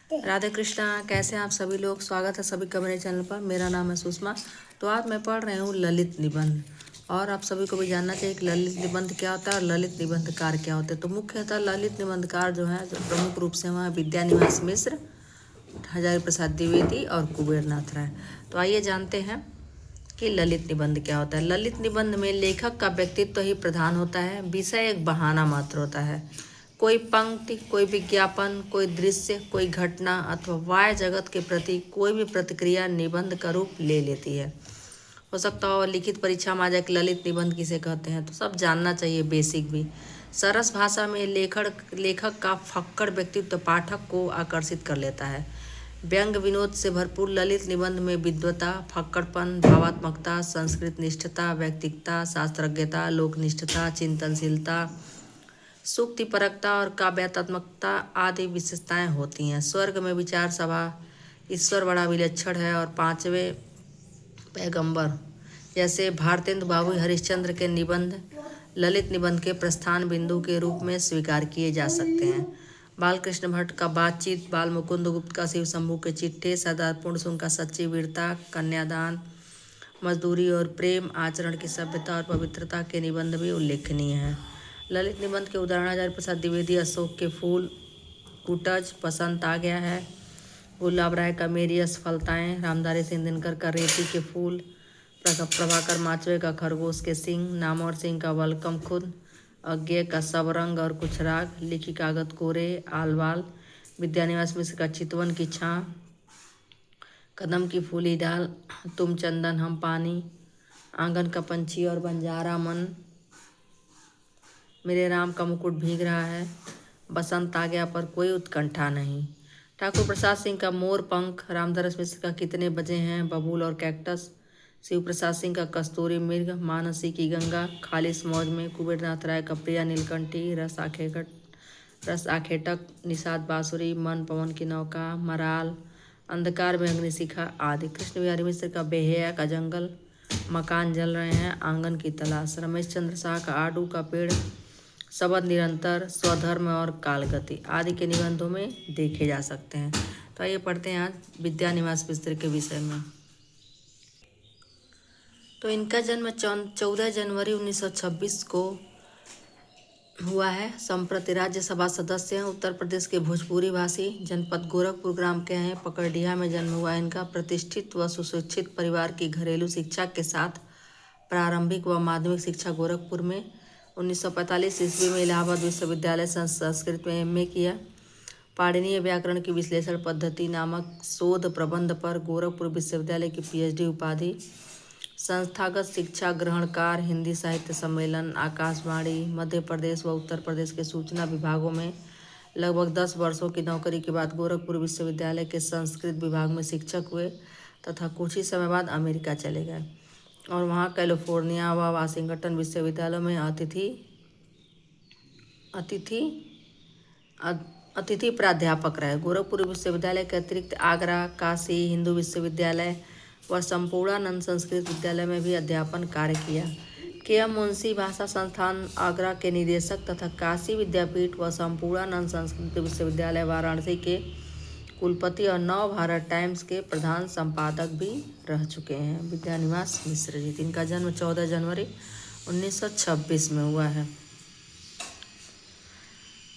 राधे कृष्णा। कैसे हैं आप सभी लोग। स्वागत है सभी का मेरे चैनल पर। मेरा नाम है सुषमा। तो आज मैं पढ़ रही हूँ ललित निबंध। और आप सभी को भी जानना चाहिए कि ललित निबंध क्या होता है और ललित निबंधकार क्या होते हैं। तो मुख्यतः ललित निबंधकार जो है, जो प्रमुख रूप से वहाँ विद्यानिवास मिश्र, हजारी प्रसाद द्विवेदी और कुबेरनाथ राय। तो आइए जानते हैं कि ललित निबंध क्या होता है। ललित निबंध में लेखक का व्यक्तित्व ही प्रधान होता है। विषय एक बहाना मात्र होता है। कोई पंक्ति, कोई विज्ञापन, कोई दृश्य, कोई घटना अथवा वाह्य जगत के प्रति कोई भी प्रतिक्रिया निबंध का रूप ले लेती है। हो सकता हो लिखित परीक्षा में आ जाए कि ललित निबंध किसे कहते हैं, तो सब जानना चाहिए, बेसिक भी। सरस भाषा में लेखक का फक्कड़ व्यक्तित्व पाठक को आकर्षित कर लेता है। व्यंग विनोद से भरपूर ललित निबंध में विद्वता, फक्कड़पन, भावात्मकता, संस्कृत निष्ठता, व्यक्तिकता, शास्त्रज्ञता, लोकनिष्ठता, चिंतनशीलता, सूक्तिपरकता और काव्यात्मकता आदि विशेषताएं होती हैं। स्वर्ग में विचार सभा, ईश्वर बड़ा विलक्षण है और पांचवें पैगंबर जैसे भारतेंदु बाबू हरिश्चंद्र के निबंध ललित निबंध के प्रस्थान बिंदु के रूप में स्वीकार किए जा सकते हैं। बालकृष्ण भट्ट का बातचीत, बाल मुकुंद गुप्त का शिव शंभू के चिट्ठे, सरदार पूर्ण सिंह का सच्ची वीरता, कन्यादान, मजदूरी और प्रेम, आचरण की सभ्यता और पवित्रता के निबंध भी उल्लेखनीय हैं। ललित निबंध के उदाहरण हजारी प्रसाद द्विवेदी अशोक के फूल, कुटज, बसंत आ गया है, गुलाब राय का मेरी असफलताएं, रामधारी सिंह दिनकर का रेती के फूल, प्रभाकर माचवे का खरगोश के सिंह, नामवर सिंह का वलकम खुद, अज्ञे का सब रंग और कुछ राग, लिखी कागत कोरे, आलवाल, विद्यानिवास मिश्र का चितवन की छां, कदम की फूली डाल, तुम चंदन हम पानी, आंगन का पंछी और बंजारा मन, मेरे राम का मुकुट भीग रहा है, बसंत आ गया पर कोई उत्कंठा नहीं, ठाकुर प्रसाद सिंह का मोर पंख, रामधारी मिश्र का कितने बजे हैं, बबूल और कैक्टस, शिव प्रसाद सिंह का कस्तूरी मृग, मानसी की गंगा, खालिश मौज में, कुबेरनाथ राय का प्रिया नीलकंठी, रस आखेटक, निषाद बांसुरी, मन पवन की नौका, मराल, अंधकार में अग्निशिखा आदि, कृष्ण बिहारी मिश्र का बेहया का जंगल, मकान जल रहे हैं, आंगन की तलाश, रमेश चंद्र शाह का आड़ू का पेड़, शब्द निरंतर, स्वधर्म और कालगति आदि के निबंधों में देखे जा सकते हैं। तो आइए पढ़ते हैं आज विद्यानिवास मिश्र के विषय में। तो इनका जन्म 14 जनवरी 1926 को हुआ है। संप्रति राज्यसभा सदस्य हैं। उत्तर प्रदेश के भोजपुरी भाषी, जनपद गोरखपुर ग्राम के हैं। पकड़िया में जन्म हुआ इनका। प्रतिष्ठित व सुशिक्षित परिवार की घरेलू शिक्षा के साथ प्रारंभिक व माध्यमिक शिक्षा गोरखपुर में, 1945 ईस्वी में इलाहाबाद विश्वविद्यालय संस्कृत में एमए किया। पाणिनीय व्याकरण की विश्लेषण पद्धति नामक शोध प्रबंध पर गोरखपुर विश्वविद्यालय की पीएचडी उपाधि। संस्थागत शिक्षा ग्रहणकार, हिंदी साहित्य सम्मेलन, आकाशवाणी, मध्य प्रदेश व उत्तर प्रदेश के सूचना विभागों में लगभग 10 वर्षों की नौकरी के बाद गोरखपुर विश्वविद्यालय के संस्कृत विभाग में शिक्षक हुए तथा कुछ ही समय बाद अमेरिका चले गए और वहाँ कैलिफोर्निया व वाशिंगटन विश्वविद्यालयों में अतिथि प्राध्यापक रहे। गोरखपुर विश्वविद्यालय के अतिरिक्त आगरा, काशी हिंदू विश्वविद्यालय व संपूर्णानंद संस्कृत विद्यालय में भी अध्यापन कार्य किया। के.एम. मुंशी भाषा संस्थान आगरा के निदेशक तथा काशी विद्यापीठ व संपूर्णानंद संस्कृत विश्वविद्यालय वाराणसी के कुलपति और नव भारत टाइम्स के प्रधान संपादक भी रह चुके हैं। विद्यानिवास मिश्र जी, इनका जन्म 14 जनवरी 1926 में हुआ है।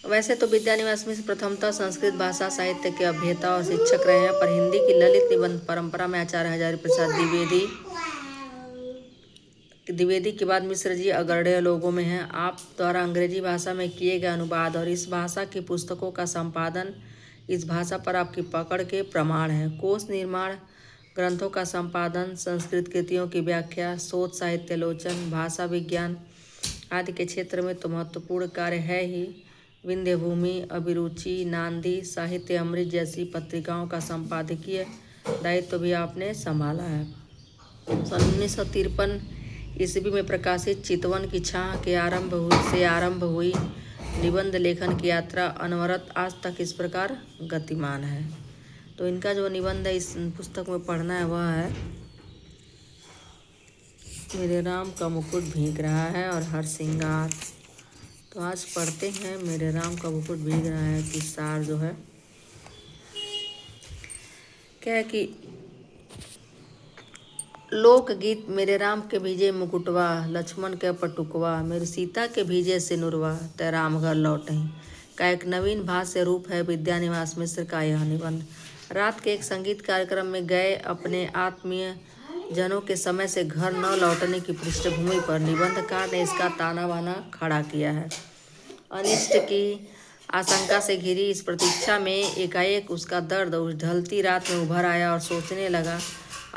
वैसे तो विद्यानिवास मिश्र प्रथमतः संस्कृत भाषा साहित्य के अभिनेता और शिक्षक रहे हैं, पर हिंदी की ललित निबंध परंपरा में आचार्य हजारी प्रसाद द्विवेदी के बाद मिश्र जी अग्रणी लोगों में हैं। आप द्वारा अंग्रेजी भाषा में किए गए अनुवाद और इस भाषा की पुस्तकों का संपादन इस भाषा पर आपकी पकड़ के प्रमाण है। कोश निर्माण, ग्रंथों का संपादन, संस्कृत कृतियों की व्याख्या, शोध साहित्यालोचन, भाषा विज्ञान आदि के क्षेत्र में तो महत्वपूर्ण कार्य है ही। विंध्य भूमि, अभिरुचि, नांदी, साहित्य अमृत जैसी पत्रिकाओं का संपादकीय दायित्व भी आपने संभाला है। सन 1953 ईस्वी में प्रकाशित चितवन की छां के आरंभ हुई निबंध लेखन की यात्रा अनवरत आज तक इस प्रकार गतिमान है। तो इनका जो निबंध है इस पुस्तक में पढ़ना है वह है, मेरे राम का मुकुट भीग रहा है और हर श्रृंगार। तो आज पढ़ते हैं मेरे राम का मुकुट भीग रहा है की सार जो है। क्या है कि लोकगीत मेरे राम के भीजे मुकुटवा, लक्ष्मण के पटुकवा, मेरी सीता के भीजे सिनुरवा, तै राम घर लौटहीं का एक नवीन भाष्य रूप है विद्यानिवास मिश्र का यह निबंध। रात के एक संगीत कार्यक्रम में गए अपने आत्मीय जनों के समय से घर न लौटने की पृष्ठभूमि पर निबंधकार ने इसका ताना बाना खड़ा किया है। अनिष्ट की आशंका से घिरी इस प्रतीक्षा में एकाएक उसका दर्द उस ढलती रात में उभर आया और सोचने लगा,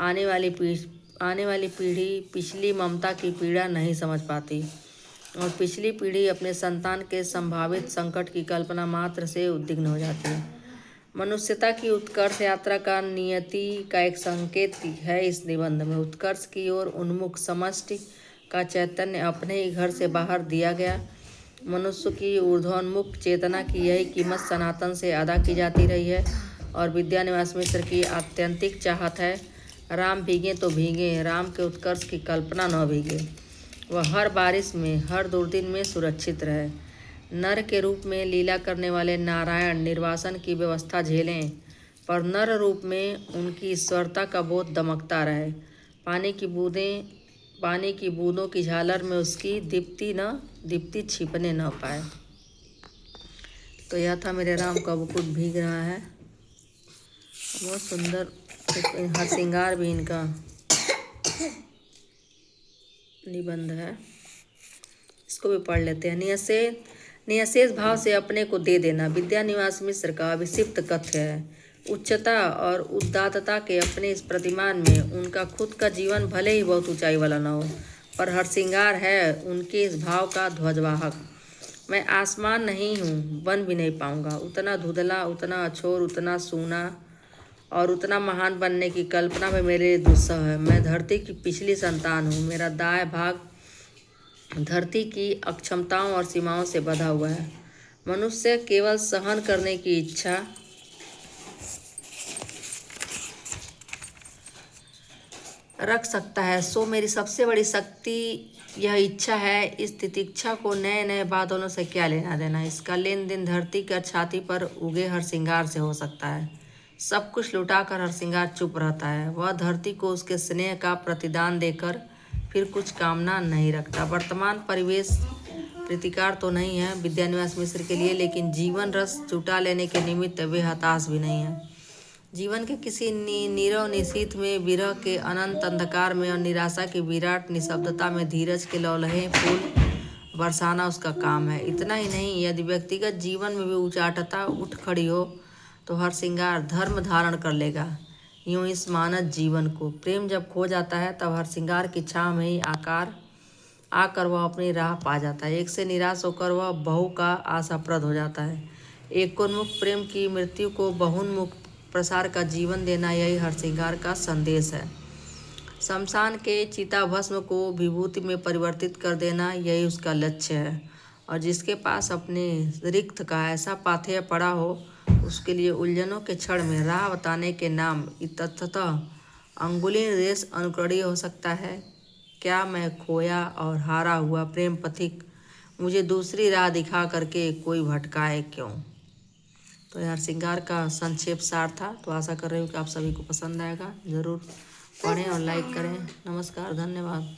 आने वाली पीढ़ी पिछली ममता की पीड़ा नहीं समझ पाती और पिछली पीढ़ी अपने संतान के संभावित संकट की कल्पना मात्र से उद्विग्न हो जाती है। मनुष्यता की उत्कर्ष यात्रा का नियति का एक संकेत है इस निबंध में। उत्कर्ष की ओर उन्मुख समष्टि का चैतन्य अपने ही घर से बाहर दिया गया। मनुष्य की ऊर्ध्वोन्मुख चेतना की यही कीमत सनातन से अदा की जाती रही है और विद्यानिवास मिश्र की आत्यंतिक चाहत है, राम भीगे तो भीगे, राम के उत्कर्ष की कल्पना न भीगे। वह हर बारिश में, हर दुर्दिन में सुरक्षित रहे। नर के रूप में लीला करने वाले नारायण निर्वासन की व्यवस्था झेलें, पर नर रूप में उनकी ईश्वरता का बोध दमकता रहे। पानी की बूंदों की झालर में उसकी दीप्ति छिपने न पाए। तो यह था मेरे राम का मुकुट भीग रहा है। बहुत सुंदर हर श्रृंगार भी इनका निबंध है। इसको भी पढ़ लेते हैं। नियशेष भाव से अपने को दे देना विद्यानिवास मिश्र का अभिषिक्त कथ्य है। उच्चता और उदात्तता के अपने इस प्रतिमान में उनका खुद का जीवन भले ही बहुत ऊंचाई वाला न हो, पर हर श्रृंगार है उनके इस भाव का ध्वजवाहक। मैं आसमान नहीं हूँ, बन भी नहीं पाऊँगा, उतना धुंधला, उतना अछोर, उतना सूना और उतना महान बनने की कल्पना में मेरे लिए दुस्सह है। मैं धरती की पिछली संतान हूँ। मेरा दाएं भाग धरती की अक्षमताओं और सीमाओं से बंधा हुआ है। मनुष्य केवल सहन करने की इच्छा रख सकता है, सो मेरी सबसे बड़ी शक्ति यह इच्छा है। इस तितिक्षा को नए नए बादलों से क्या लेना देना। इसका लेन देन धरती कर छाती पर उगे हर श्रृंगार से हो सकता है। सब कुछ लुटाकर हर श्रृंगार चुप रहता है। वह धरती को उसके स्नेह का प्रतिदान देकर फिर कुछ कामना नहीं रखता। वर्तमान परिवेश प्रीतिकार तो नहीं है विद्यानिवास मिश्र के लिए, लेकिन जीवन रस जुटा लेने के निमित्त वे हताश भी नहीं है। जीवन के किसी नीरव निशीथ में, विरह के अनंत अंधकार में और निराशा की विराट निशब्दता में धीरज के लौलहे फूल बरसाना उसका काम है। इतना ही नहीं, यदि व्यक्तिगत जीवन में भी उचाटता उठ खड़ी हो तो हर श्रृंगार धर्म धारण कर लेगा। यूं इस मानव जीवन को प्रेम जब खो जाता है तब हर श्रृंगार की छाँव में ही आकर वह अपनी राह पा जाता है। एक से निराश होकर वह बहु का आशाप्रद हो जाता है। एकोन्मुख प्रेम की मृत्यु को बहुन्मुख प्रसार का जीवन देना, यही हर श्रृंगार का संदेश है। शमशान के चिताभस्म को विभूति में परिवर्तित कर देना, यही उसका लक्ष्य है। और जिसके पास अपने रिक्त का ऐसा पाथेय पड़ा हो, उसके लिए उलझनों के क्षण में राह बताने के नाम ततः अंगुली निर्देश अनुकरणीय हो सकता है। क्या मैं खोया और हारा हुआ प्रेम पथिक, मुझे दूसरी राह दिखा करके कोई भटकाए क्यों। तो यार श्रृंगार का संक्षेप सार था। तो आशा कर रही हूँ कि आप सभी को पसंद आएगा। ज़रूर पढ़ें और लाइक करें। नमस्कार, धन्यवाद।